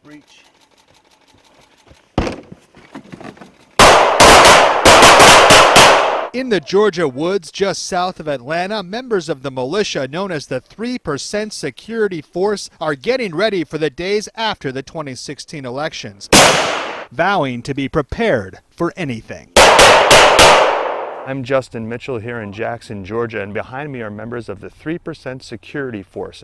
breach. In the Georgia woods just south of Atlanta, members of the militia known as the 3% Security Force are getting ready for the days after the 2016 elections, vowing to be prepared for anything. I'm Justin Mitchell here in Jackson, Georgia, and behind me are members of the 3% Security Force.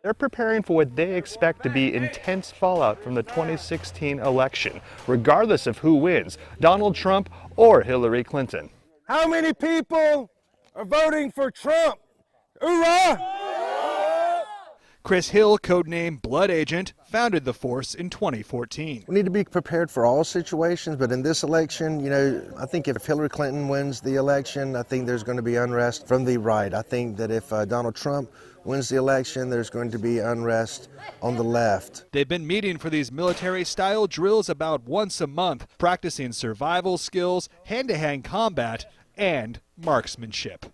They're preparing for what they expect to be intense fallout from the 2016 election, regardless of who wins, Donald Trump or Hillary Clinton. How many people are voting for Trump? Hoorah! Chris Hill, codenamed Blood Agent, founded the force in 2014. We need to be prepared for all situations, but in this election, I think if Hillary Clinton wins the election, I think there's going to be unrest from the right. I think that if Donald Trump wins the election, there's going to be unrest on the left. They've been meeting for these military-style drills about once a month, practicing survival skills, hand-to-hand combat, and marksmanship.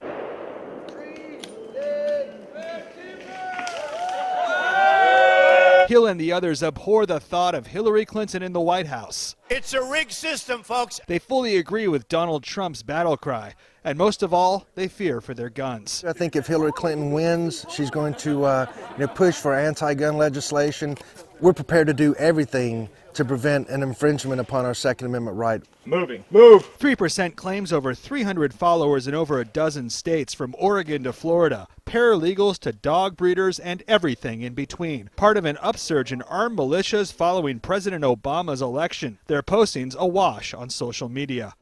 Hill and the others abhor the thought of Hillary Clinton in the White House. It's a rigged system, folks. They fully agree with Donald Trump's battle cry, and most of all, they fear for their guns. I think if Hillary Clinton wins, she's going to push for anti-gun legislation. We're prepared to do everything to prevent an infringement upon our Second Amendment right. Move! 3% claims over 300 followers in over a dozen states, from Oregon to Florida, paralegals to dog breeders and everything in between. Part of an upsurge in armed militias following President Obama's election. Their postings awash on social media.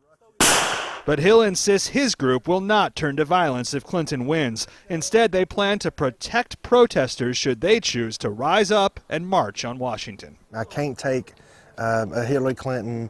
But Hill insists his group will not turn to violence if Clinton wins. Instead, they plan to protect protesters should they choose to rise up and march on Washington. I can't take a Hillary Clinton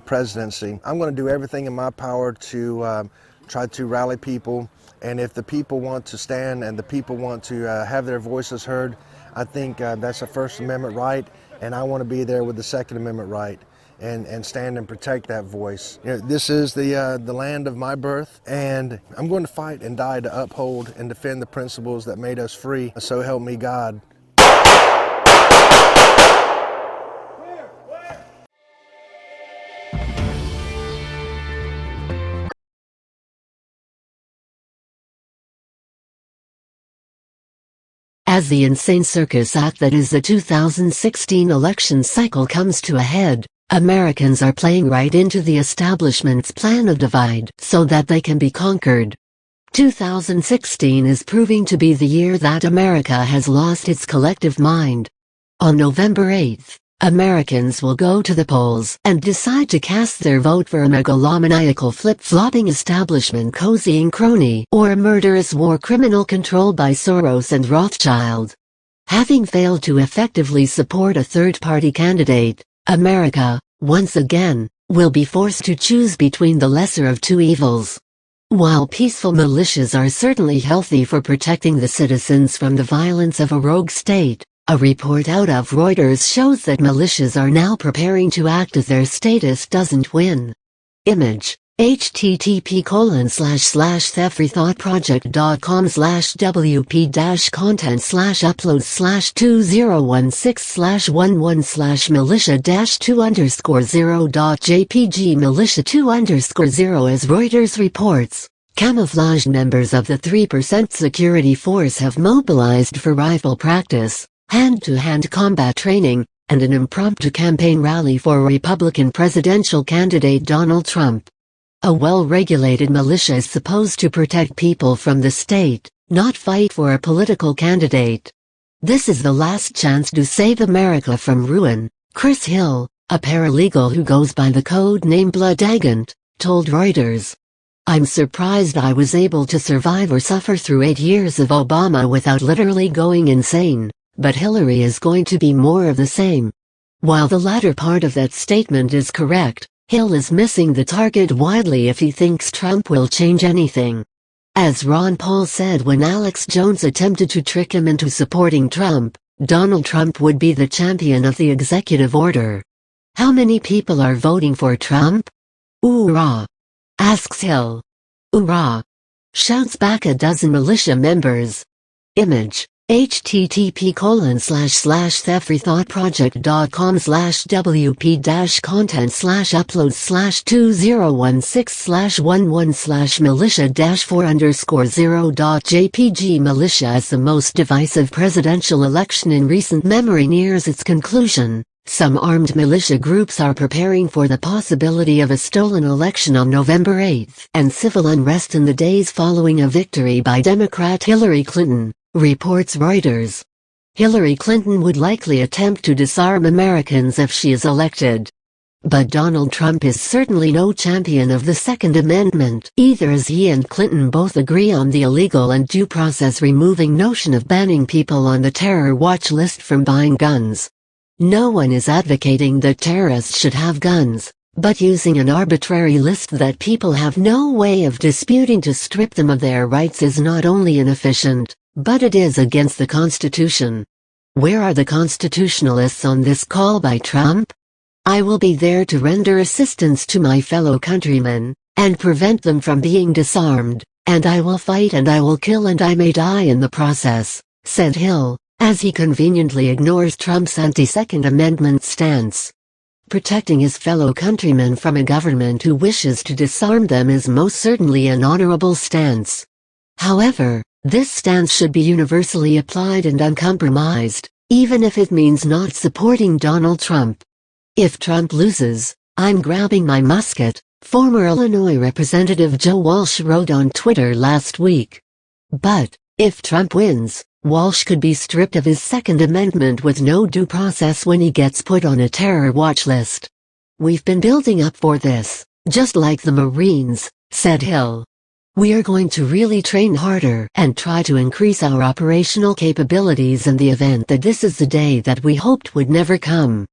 presidency. I'm going to do everything in my power to try to rally people, and if the people want to stand and the people want to have their voices heard, I think that's a First Amendment right, and I want to be there with the Second Amendment right. And stand and protect that voice. This is the land of my birth, and I'm going to fight and die to uphold and defend the principles that made us free. So help me God. As the insane circus act that is the 2016 election cycle comes to a head, Americans are playing right into the establishment's plan of divide so that they can be conquered. 2016 is proving to be the year that America has lost its collective mind. On November 8th, Americans will go to the polls and decide to cast their vote for a megalomaniacal flip-flopping establishment cozying crony or a murderous war criminal controlled by Soros and Rothschild. Having failed to effectively support a third-party candidate, America, once again, will be forced to choose between the lesser of two evils. While peaceful militias are certainly healthy for protecting the citizens from the violence of a rogue state, a report out of Reuters shows that militias are now preparing to act if their status doesn't win. Image: http://wp-content/wp-content/upload/2016/11/militia-2_0.jpg militia2_0. As Reuters reports, camouflaged members of the 3% security force have mobilized for rifle practice, hand-to-hand combat training, and an impromptu campaign rally for Republican presidential candidate Donald Trump. A well-regulated militia is supposed to protect people from the state, not fight for a political candidate. This is the last chance to save America from ruin, Chris Hill, a paralegal who goes by the code name Blood Agent, told Reuters. I'm surprised I was able to survive or suffer through 8 years of Obama without literally going insane, but Hillary is going to be more of the same. While the latter part of that statement is correct, Hill is missing the target widely if he thinks Trump will change anything. As Ron Paul said when Alex Jones attempted to trick him into supporting Trump, Donald Trump would be the champion of the executive order. How many people are voting for Trump? Hoorah! Asks Hill. Hoorah! Shouts back a dozen militia members. Image: http://thefreethought-project.com/wp-content/upload/2016/11/militia-4_0.jpg Militia as the most divisive presidential election in recent memory nears its conclusion. Some armed militia groups are preparing for the possibility of a stolen election on November 8 and civil unrest in the days following a victory by Democrat Hillary Clinton, reports Reuters. Hillary Clinton would likely attempt to disarm Americans if she is elected. But Donald Trump is certainly no champion of the Second Amendment, either, as he and Clinton both agree on the illegal and due process removing notion of banning people on the terror watch list from buying guns. No one is advocating that terrorists should have guns, but using an arbitrary list that people have no way of disputing to strip them of their rights is not only inefficient, but it is against the Constitution. Where are the constitutionalists on this call by Trump? I will be there to render assistance to my fellow countrymen, and prevent them from being disarmed, and I will fight and I will kill and I may die in the process, said Hill, as he conveniently ignores Trump's anti-Second Amendment stance. Protecting his fellow countrymen from a government who wishes to disarm them is most certainly an honorable stance. However, this stance should be universally applied and uncompromised, even if it means not supporting Donald Trump. If Trump loses, I'm grabbing my musket, former Illinois Representative Joe Walsh wrote on Twitter last week. But, if Trump wins, Walsh could be stripped of his Second Amendment with no due process when he gets put on a terror watch list. We've been building up for this, just like the Marines, said Hill. We are going to really train harder and try to increase our operational capabilities in the event that this is the day that we hoped would never come.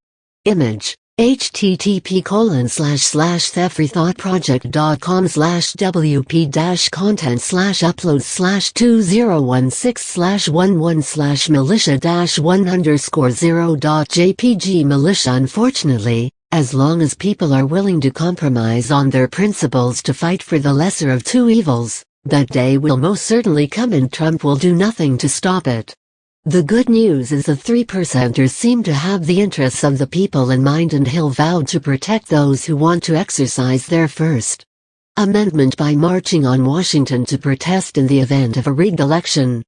Image, http://thefreethought-project.com/wp-content/upload/2016/1_0.jpg Militia. Unfortunately, as long as people are willing to compromise on their principles to fight for the lesser of two evils, that day will most certainly come and Trump will do nothing to stop it. The good news is the 3%ers seem to have the interests of the people in mind, and Hill vowed to protect those who want to exercise their First Amendment by marching on Washington to protest in the event of a rigged election.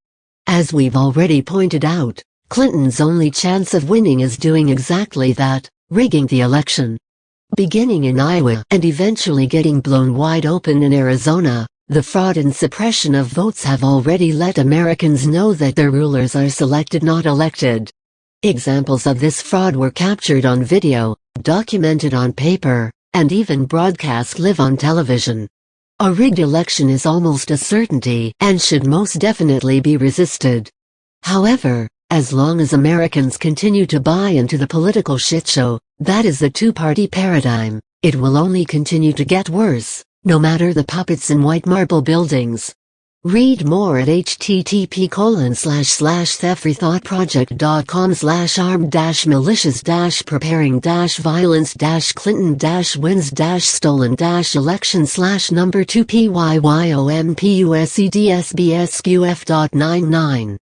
As we've already pointed out, Clinton's only chance of winning is doing exactly that, rigging the election. Beginning in Iowa and eventually getting blown wide open in Arizona, the fraud and suppression of votes have already let Americans know that their rulers are selected, not elected. Examples of this fraud were captured on video, documented on paper, and even broadcast live on television. A rigged election is almost a certainty and should most definitely be resisted. However, as long as Americans continue to buy into the political shitshow, that is the two-party paradigm, it will only continue to get worse, no matter the puppets in white marble buildings. Read more at http://thefreethought-project.com/armed-militias-preparing-violence-wins-stolen-election-number 2PYYOMPUSEDSBSQF.99.